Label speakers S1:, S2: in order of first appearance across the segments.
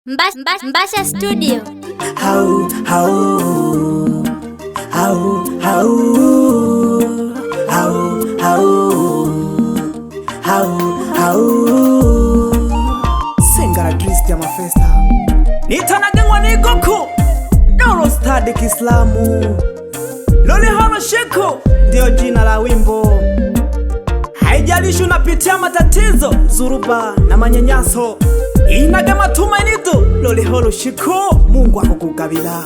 S1: Mbasha Studio.
S2: Singara Christian Mafesta Nitanagengwa ni Goku Noro Stadi Kiislamu Loli Holo Shiko ndio jina la wimbo. Haijalishi unapitia matatizo, zuruba na manyanyaso, inaga matumaini tu. Loli Holo Shiko, Mungu akukugabila.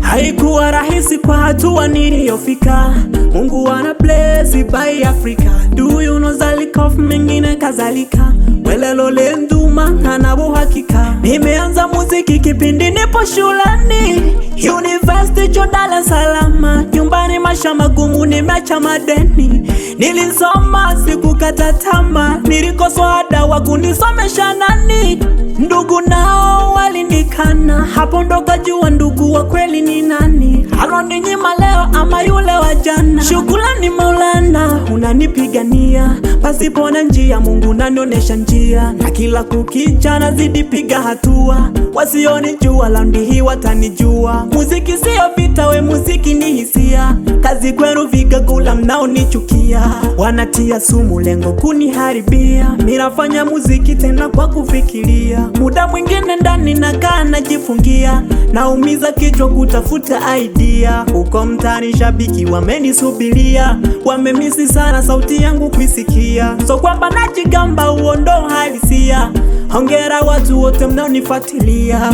S2: Haikuwa rahisi kwa hatua niliyofika. Mungu ana bless by Africa. Do you know Zalikoff mengine kazalika. Wele lole nduma nabo hakika. Nimeanza muziki kipindi nipo shuleni University Dar es Salaam. Nyumbani maisha magumu nimeacha madeni. Nilisoma sikukata tamaa. Nilikoswa ada wa kunisomesha nani. Ndugu nao walinikana. Hapo ndo kajua ndugu wa kweli ni nani. Aloninyima leo ama yule wa jana. Shukrani Maulana unanipigania. Pasipo na njia Mungu unanionesha njia. Na kila kukicha nazidi piga hatua. Wasionijua laundi hii watanijua. Muziki sio vita we muziki ni hisia. Kazi kwenu vigagula mnaonichukia. Wanatia sumu lengo kuniharibia. Mirafanya muziki tena kwa kufikiria. Muda mwingine ndani nakaa najifungia. Naumiza kichwa kutafuta idea. Uko mtani shabiki wamenisubiria. Wamemisi sana sauti yangu kuisikia. So kwamba najigamba uondo halisia. Hongera watu wote mnaonifuatilia.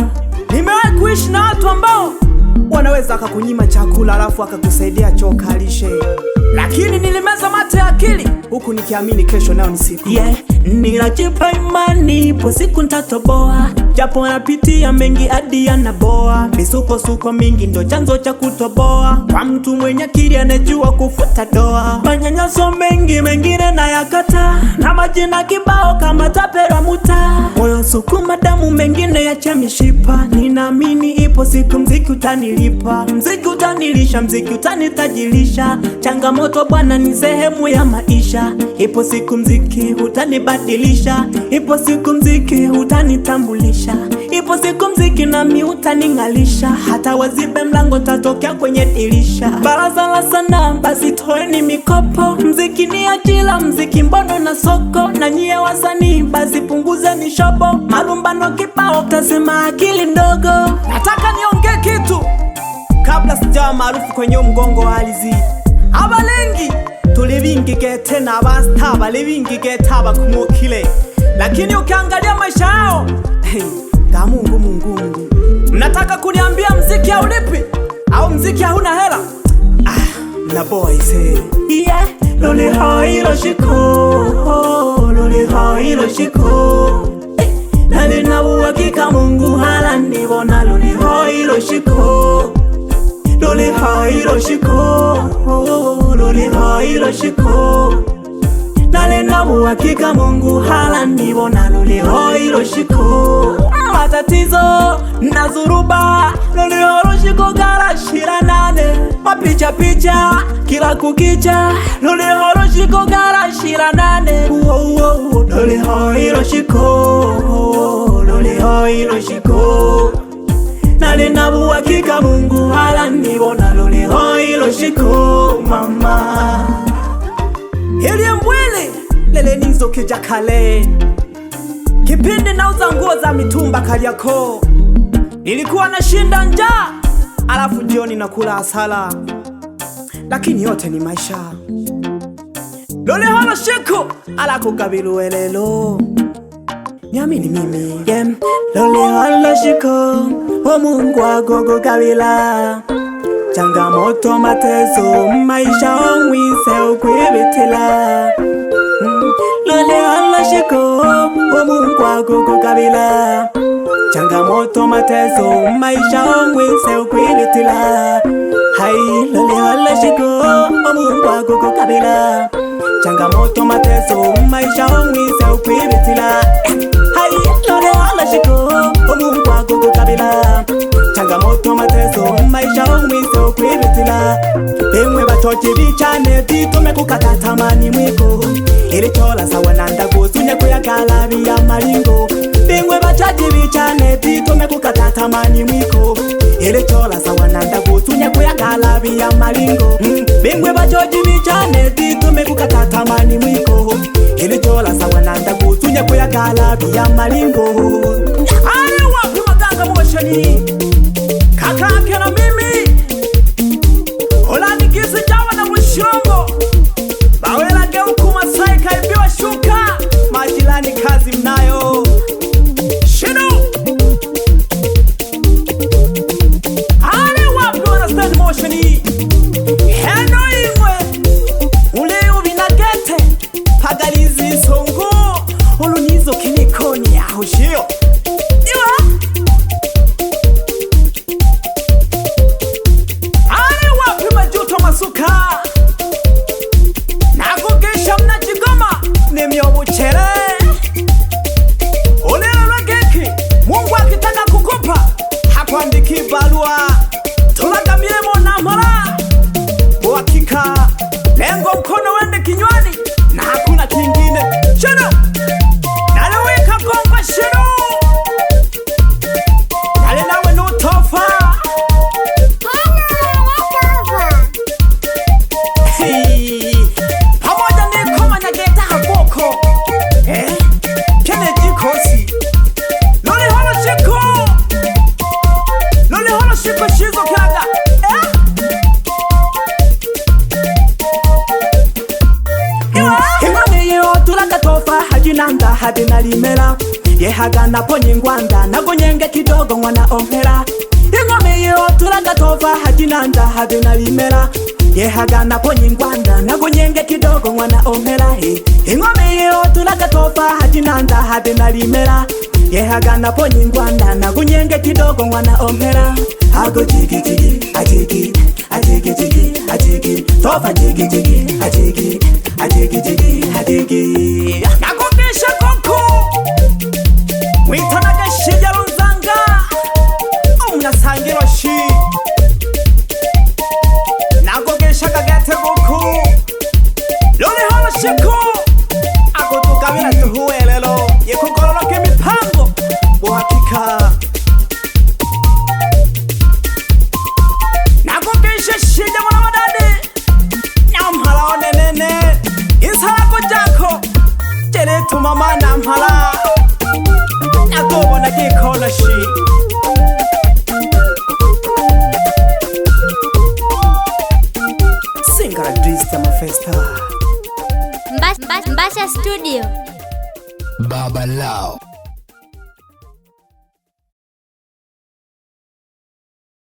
S2: Nimewahi kuishi na watu ambao wanaweza akakunyima chakula alafu akakusaidia choka lishe. Lakini nilimeza mate akili huku nikiamini kesho nao ni siku. Ninajipa imani ipo siku nitatoboa. Japo napitia mengi hadi yanaboa. Misukosuko mingi ndo chanzo cha kutoboa. Kwa mtu mwenye akili anajua kufuta doa. Manyanyaso mengi mengine nayakata. Na majina kibao kama tapera muta. Moyo sukuma damu mengine yache mishipa. Ninaamini ipo siku mziki utanilipa. Mziki utanilisha, mziki utanitajilisha. Changamoto bwana ni sehemu ya maisha. Ipo siku mziki utanibadilisha. Ipo siku mziki utanitambulisha. Ipo siku mziki nami utaningalisha. Hata wazibe mlango tatokea kwenye dirisha. Baraza la sanaa basi toeni mikopo. Mziki ni ajira, mziki mbono na soko. Na nyie wasanii basi punguzeni shobo. Malumbano kibao tasema akili ndogo. Nataka niongee kitu kabla sijawa maarufu kwenye mgongo wa ardhi. Abalengi tulibingike tena basta balibingike taba kumukile. Lakini ukiangalia maisha yao ga Mungu. Mnataka kuniambia mziki haulipi au mziki hauna hela? Na boys Loli Holo Shiko, Loli Holo Shiko. Nali na uhakika Mungu halanibona. Loli Holo Shiko, Loli Holo Shiko, Loli Holo Shiko. Nali na uhakika Mungu halanibona. Loli Holo Shiko. Matatizo na zuruba. Loli Holo Shiko garashira nane. Mapicha picha kila kukicha. Loli Holo Shiko garashira nane. Loli Holo Shiko, Loli Holo Shiko. Nali na uhakika Mungu halanibona. Loli Holo Shiko mama. Hili mwili lele nizo kija kale. Kipindi nauza nguo za mitumba Kariakoo. Nilikuwa nashinda njaa alafu jioni nakula asala. Lakini yote ni maisha. Loli Holo Shiko ala kukabilu elelo. Niamini mimi Loli Holo Shiko, o Mungu agogo kabila. Changamoto mateso maisha omwise ukwibitila. Loli Holo Shiko, o Mungu agogo kabila. Changamoto mateso maisha omwise ukwibitila. Loli Holo Shiko, o Mungu agogo kabila. Changamoto mateso maisha omwise ukwibitila. Loli Holo Shiko, o Mungu agogo kabila. Changamoto mateso maisha omwise ukwibitila. Bemwe batoki bichane titume kukata tamani mwiko. Ili chola sawa nanda gusunye kuyakala biya maringo. Bemwe batoki kukatatamani mwiko ele chola sawa nanda kutunya kuyagala vya malingo bingwe bajoji bichane ditume kukatatamani mwiko ele chola sawa nanda kutunya kuyagala vya malingo ale wapi maganga moshani kaka yake na mimi olani kisi jawa na mushongo bawela geuku Masai kaibiwa shuka majilani kazi mnayo shino ale wapi wana stand motioni heno ingwe ule uvinagete pagalizi songo olunizo kinikoni aho shio masuka nakugesha mnachigoma nemyobuchere olelo geki Mungu akitaka kukupa hakuandiki barua tulagamiemo na mara uhakika lengo mkono wende kinywani na hakuna kingine shino naleweka kongwa shino nale nawe nutofa pamoja ni koma nyageta haboko kene jikosi loli holo shiko shizo kaga Himame yeo tulaka tofa hajinanda hadina limela yehaga napo nyingwanda nagonyenge kidogo mwana omhera Himame yeo tulaka tofa hajinanda hadina limela yehaga napo nyingwanda nagonyenge kidogo mwana omhera Ingome yeo tulaka tofa hajinanda hadina limela yehaga napo nyingwanda nagonyenge kidogo mwana omhera Ago jigi jigi ajigi ajigi jigi ajigi tofa jigi jigi ajigi ajigi jigi ajigi nakukisha koko witanaga shija lunzanga umnasangiro shi nakukisha kagete buku loli holo shiku akutukabila tuhuelelo yekugoroloke mipango uhakika shija mwana madadi nyamhala onenene isarako jako jeretu mama namhala nakobona kikola shi Singara Drista Mafesta
S1: Mbasha Studio
S3: Baba Lao.